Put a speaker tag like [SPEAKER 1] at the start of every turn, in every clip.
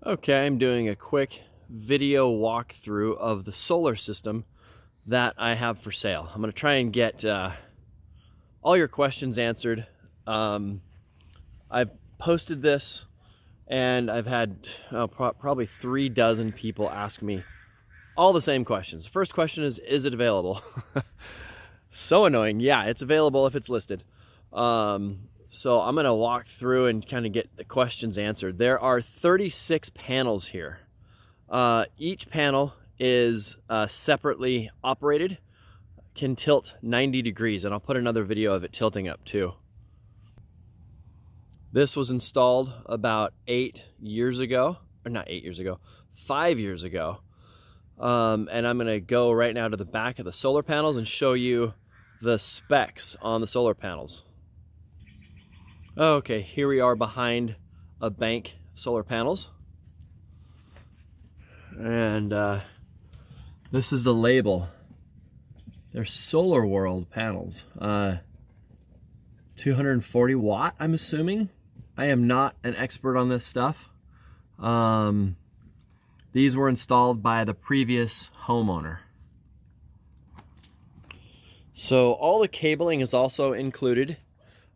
[SPEAKER 1] Okay, I'm doing a quick video walkthrough of the solar system that I have for sale. I'm going to try and get all your questions answered. I've posted this and I've had probably 3 dozen people ask me all the same questions. The first question is it available? So annoying. Yeah, it's available if it's listed. So I'm going to walk through and kind of get the questions answered. There are 36 panels here. Each panel is separately operated, can tilt 90 degrees, and I'll put another video of it tilting up too. This was installed about 8 years ago, or not 8 years ago, 5 years ago. And I'm going to go right now to the back of the solar panels and show you the specs on the solar panels. Okay, here we are behind a bank of solar panels. And this is the label. They're Solar World panels. 240 watt, I'm assuming. I am not an expert on this stuff. These were installed by the previous homeowner. So all the cabling is also included.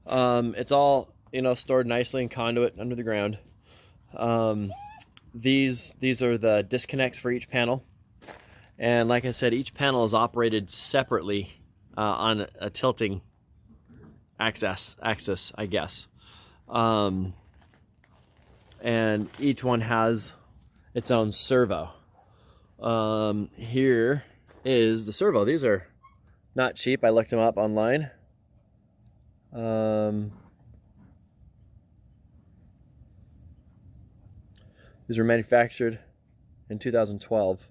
[SPEAKER 1] It's all, stored nicely in conduit under the ground. These are the disconnects for each panel. And like I said, each panel is operated separately on a tilting axis, I guess. And each one has its own servo. Here is the servo. These are not cheap. I looked them up online. These were manufactured in 2012.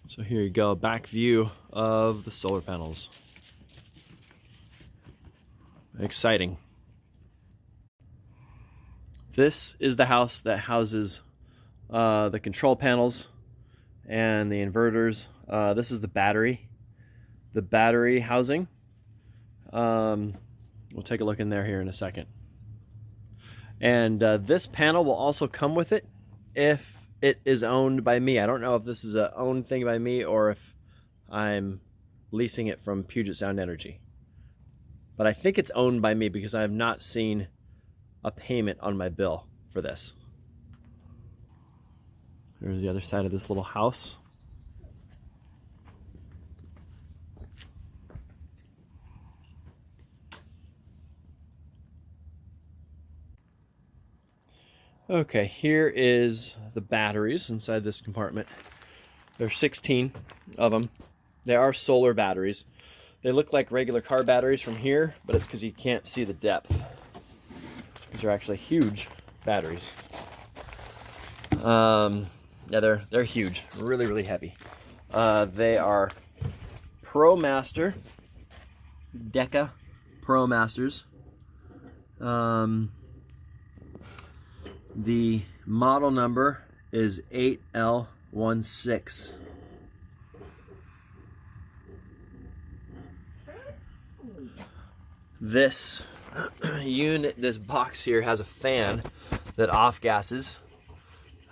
[SPEAKER 1] So here you go, back view of the solar panels. Exciting. This is the house that houses the control panels and the inverters. This is the battery housing. We'll take a look in there here in a second. And this panel will also come with it if it is owned by me. I don't know if this is a owned thing by me or if I'm leasing it from Puget Sound Energy. But I think it's owned by me because I have not seen a payment on my bill for this. There's the other side of this little house. Okay, here is the batteries inside this compartment. There are 16 of them. They are solar batteries. They look like regular car batteries from here, but it's because you can't see the depth. These are actually huge batteries. Yeah, they're huge, really heavy. They are ProMaster, Deca ProMasters. The model number is 8L16. This unit, this box here has a fan that off gases.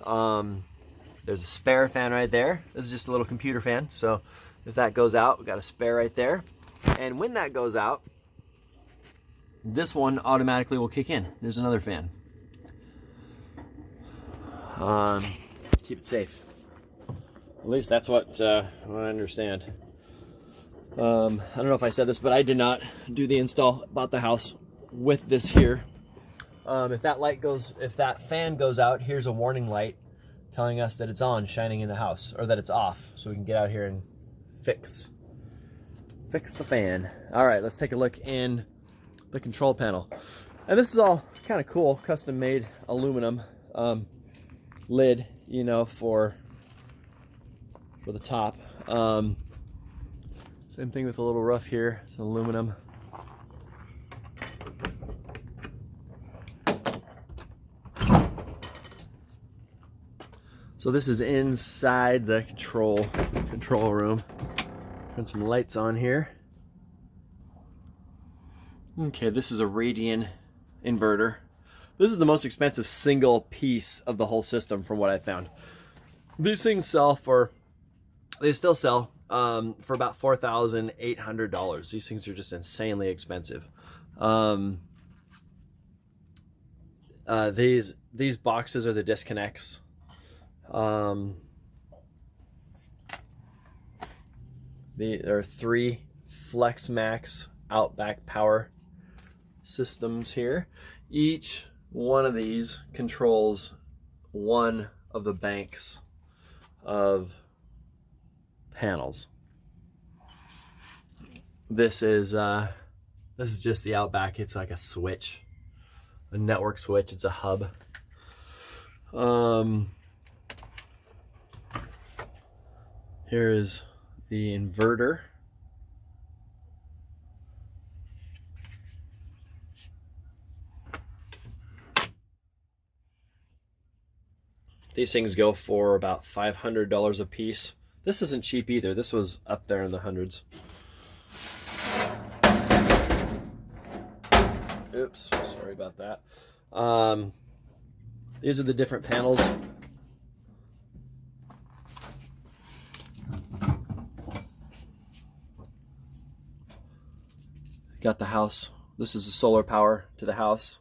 [SPEAKER 1] There's a spare fan right there. This is just a little computer fan. So if that goes out, we've got a spare right there. And when that goes out, this one automatically will kick in. There's another fan. Keep it safe. At least that's what I understand. I don't know if I said this, but I did not do the install. Bought the house with this here. If that fan goes out, here's a warning light telling us that it's on, shining in the house, or that it's off, so we can get out here and fix the fan. All right, let's take a look in the control panel. And this is all kind of cool, custom made aluminum. Lid, for the top. Same thing with the little roof here. It's aluminum. So this is inside the control room. Turn some lights on here. Okay, this is a Radian inverter. This is the most expensive single piece of the whole system from what I found. These things sell for, they still sell for about $4,800. These things are just insanely expensive. These boxes are the disconnects. There are 3 FlexMax Outback power systems here. Each one of these controls one of the banks of panels. This is just the Outback. It's like a switch, a network switch. It's a hub. Here is the inverter. These things go for about $500 a piece. This isn't cheap either. This was up there in the hundreds. Oops, sorry about that. These are the different panels. Got the house. This is the solar power to the house.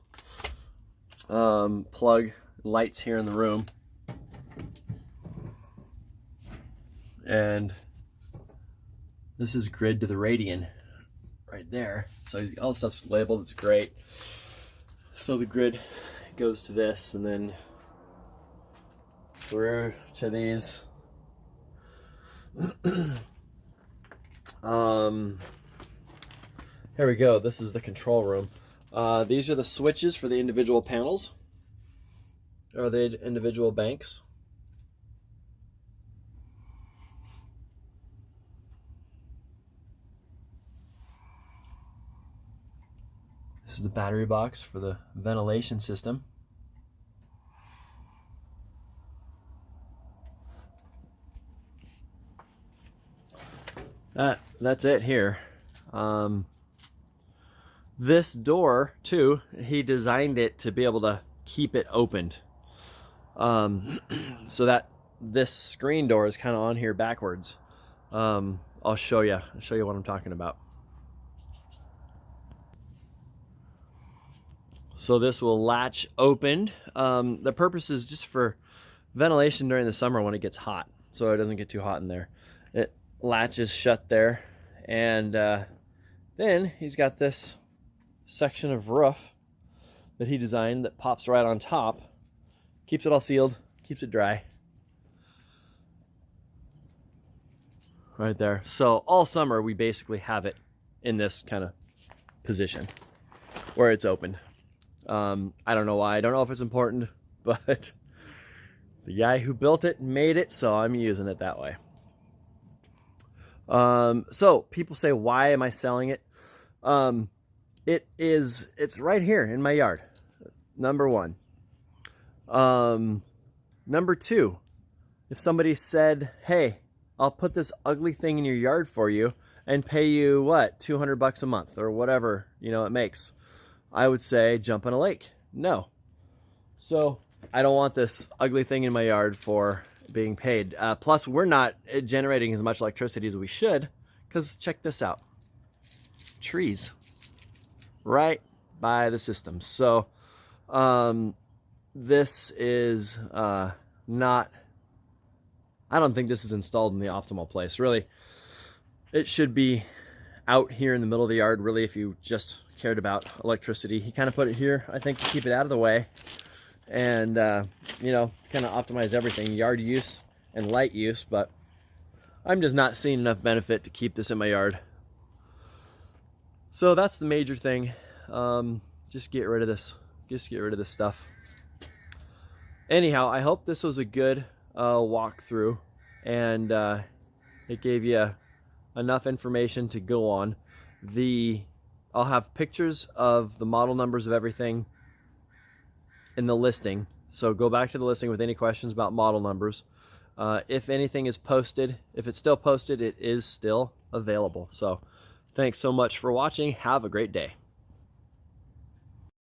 [SPEAKER 1] Plug lights here in the room. And this is grid to the Radian right there. So all the stuff's labeled, it's great. So the grid goes to this and then through to these. Here we go, this is the control room. These are the switches for the individual panels, or the individual banks. This is the battery box for the ventilation system. That's it here. This door too, he designed it to be able to keep it opened. So that this screen door is kind of on here backwards. I'll show you what I'm talking about. So this will latch opened. The purpose is just for ventilation during the summer when it gets hot, so it doesn't get too hot in there. It latches shut there, and then he's got this section of roof that he designed that pops right on top, keeps it all sealed, keeps it dry. Right there. So all summer we basically have it in this kind of position where it's opened. I don't know why. I don't know if it's important, but the guy who built it made it, so I'm using it that way. So people say, why am I selling it? It's right here in my yard. Number one. Number two, if somebody said, hey, I'll put this ugly thing in your yard for you and pay you what, $200 a month or whatever, it makes, I would say jump in a lake. No. So I don't want this ugly thing in my yard for being paid. Plus, we're not generating as much electricity as we should, because check this out. Trees right by the system. So this is not, I don't think this is installed in the optimal place. Really, it should be out here in the middle of the yard, really, if you just cared about electricity. He kind of put it here, I think, to keep it out of the way and, kind of optimize everything, yard use and light use, but I'm just not seeing enough benefit to keep this in my yard. So that's the major thing. Just get rid of this. Just get rid of this stuff. Anyhow, I hope this was a good walkthrough, and it gave you enough information to go on. I'll have pictures of the model numbers of everything in the listing. So go back to the listing with any questions about model numbers. If anything is posted, if it's still posted, it is still available. So thanks so much for watching. Have a great day.